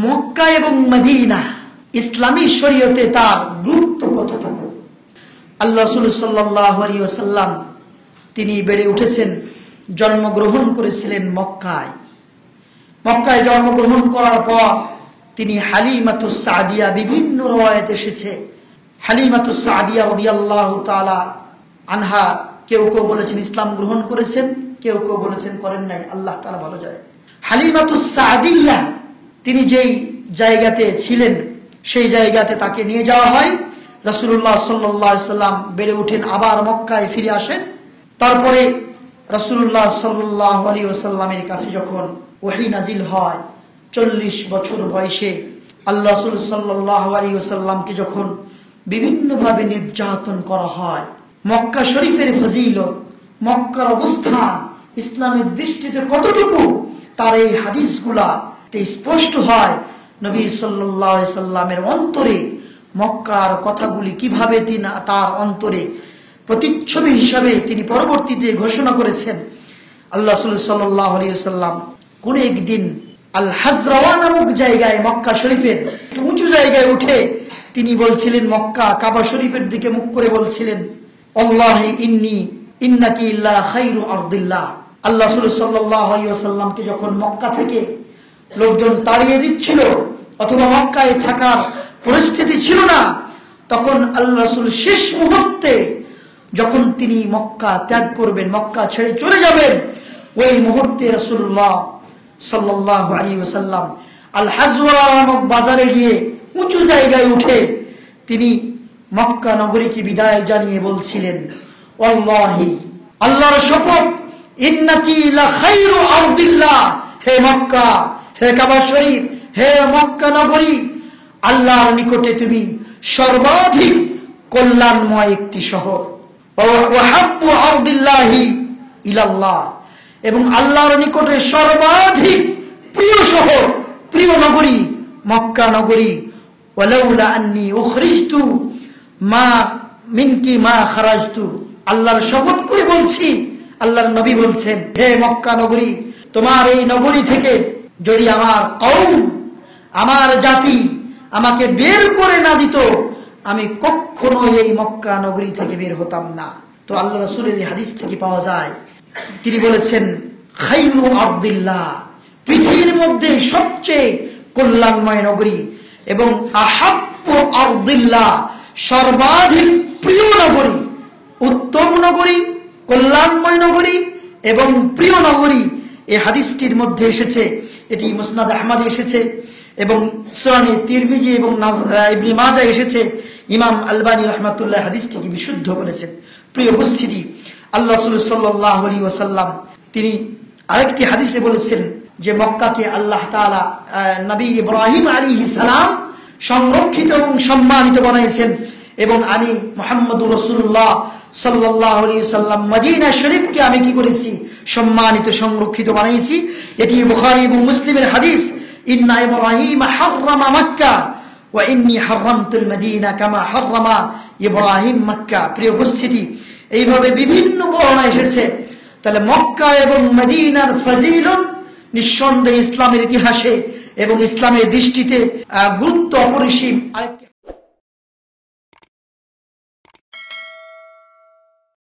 মক্কা এবং মদিনা ইসলামী শরীয়তে তার গুরুত্ব কতটুকু। আল্লাহ রাসূল সাল্লাল্লাহু আলাইহি ওয়াসাল্লাম তিনি বেড়ে উঠেছেন, জন্মগ্রহণ করেছিলেন মক্কায়। মক্কায় জন্মগ্রহণ করার পর তিনি হালিমাতুস সাদিয়া, বিভিন্ন রওয়ায়াতে এসেছে হালিমাতুস সাদিয়া রাদিয়াল্লাহু তাআলা আনহা, কেউ কেউ বলেছেন ইসলাম গ্রহণ করেছেন, কেউ কেউ বলেছেন করেন নাই, আল্লাহ তাআলা ভালো জানেন। হালিমাতুস সাদিয়া তিনি যেই জায়গাতে ছিলেন সেই জায়গাতে তাকে নিয়ে যাওয়া হয়। রাসূলুল্লাহ সাল্লাল্লাহু আলাইহি ওয়াসাল্লাম বেড়ে ওঠেন, আবার মক্কায় ফিরে আসেন। তারপরে রাসূলুল্লাহ সাল্লাল্লাহু আলাইহি ওয়াসাল্লামের কাছে যখন ওহী নাজিল হয়, 40 বছর বয়সে আল্লাহ রাসূল সাল্লাল্লাহু আলাইহি ওয়াসাল্লামকে যখন বিভিন্নভাবে নির্যাতন করা হয়, মক্কা শরীফের ফজিলত, মক্কার অবস্থান ইসলামের দৃষ্টিতে কতটুকু তার এই হাদিসগুলাতে স্পষ্ট হয়। নবী সাল্লাল্লাহু আলাইহি ওয়াসাল্লামের অন্তরে মক্কার কথাগুলি কিভাবে তিনি তার অন্তরে প্রতিচ্ছবি হিসাবে তিনি পরবর্তীতে ঘোষণা করেছেন। আল্লাহ রাসূল সাল্লাল্লাহু আলাইহি ওয়াসাল্লাম কোন একদিন আল হাজরাওয়া নামক জায়গায়, মক্কা শরীফের উঁচু জায়গায় উঠে তিনি বলছিলেন, মক্কা কাবা শরীফের দিকে মুখ করে বলছিলেন, আল্লাহি ইন্নাকি ইল্লা খায়রু আরদিল্লাহ। আল্লাহ রাসূল সাল্লাল্লাহু আলাইহি ওয়াসাল্লামকে যখন মক্কা থেকে লোকজন তাড়িয়ে দিচ্ছিল অথবা মক্কায় থাকার পরিস্থিতি ছিল না, তখন আল্লাহ রাসূল শেষ মুহূর্তে যখন তিনি মক্কা ত্যাগ করবেন, মক্কা ছেড়ে চলে যাবেন, ওই মুহূর্তে রাসূলুল্লাহ সাল্লাল্লাহু আলাইহি ওয়াসাল্লাম আল হাজওয়া নামক বাজারে গিয়ে উঁচু জায়গায় উঠে তিনি মক্কা নগরীকে বিদায় জানিয়ে বলছিলেন, ওয়াল্লাহি, আল্লাহর শপথ, ইন্নাকি লা খায়রু আরদিল্লাহ, হে মক্কা, হে কাবা শরীফ, হে মক্কা নগরী, আল্লাহর নিকটে তুমি সর্বাধিক কল্যাণময় একটি শহর। ওয়া হাব্বু আরদিল্লাহি ইলাল্লাহ, এবং আল্লাহর নিকটে সর্বাধিক প্রিয় শহর, প্রিয় নগরী মক্কা নগরী। ওয়ালাউলা আন্নী উখরিজতু মা মিনকি মা খারাজতু, আল্লাহর শপথ করে বলছি, আল্লাহর নবী বলছেন, হে মক্কা নগরী, তোমার এই নগরী থেকে যদি আমার কওম, আমার জাতি আমাকে বের করে না দিত, আমি কখনো এই মক্কা নগরী থেকে বের হতাম না। তো আল্লাহ রাসূলের এই হাদিস থেকে পাওয়া যায়, তিনি বলেছেন খায়রু আরদিল্লাহ, পৃথিবীর মধ্যে সবচেয়ে কল্যাণময় নগরী, এবং আহাব্বু আরদিল্লাহ, সর্বাধিক প্রিয় নগরী, উত্তম নগরী, কল্যাণময় নগরী এবং প্রিয় নগরী। এই হাদিসটির মধ্যে এসেছে, এটি মুসনাদ আহমদে এসেছে এবং সুনানে তিরমিজি এবং ইবনে মাজাহ এসেছে। ইমাম আলবানী রাহমাতুল্লাহ হাদিসটিকে বিশুদ্ধ বলেছেন। প্রিয় উপস্থিতি, আল্লাহ রাসূল সাল্লাল্লাহু আলাইহি ওয়াসাল্লাম তিনি আরেকটি হাদিসে বলেছেন যে মক্কাকে আল্লাহ তাআলা নবী ইব্রাহিম আলাইহিস সালাম সংরক্ষিত এবং সম্মানিত বানাইছেন, এবং আমি মুহাম্মদুর রাসূলুল্লাহ সাল্লাল্লাহু আলাইহি ওয়াসাল্লাম মদিনা শরীফকে আমি কি করেছি, সম্মানিত সংরক্ষিত বানাইছি। এটি বুখারী এবং মুসলিমের হাদিস, ইন্না ইব্রাহিম হাররামা মক্কা ওয়া ইন্নী হাররামতুল মদিনা কামা হাররামা ইব্রাহিম মক্কা। প্রিয় উপস্থিতি, এইভাবে বিভিন্ন বর্ণনা এসেছে। তাহলে মক্কা এবং মদিনার ফজিলত নিঃসন্দেহে ইসলামের ইতিহাসে এবং ইসলামের দৃষ্টিতে গুরুত্ব অপরিসীম।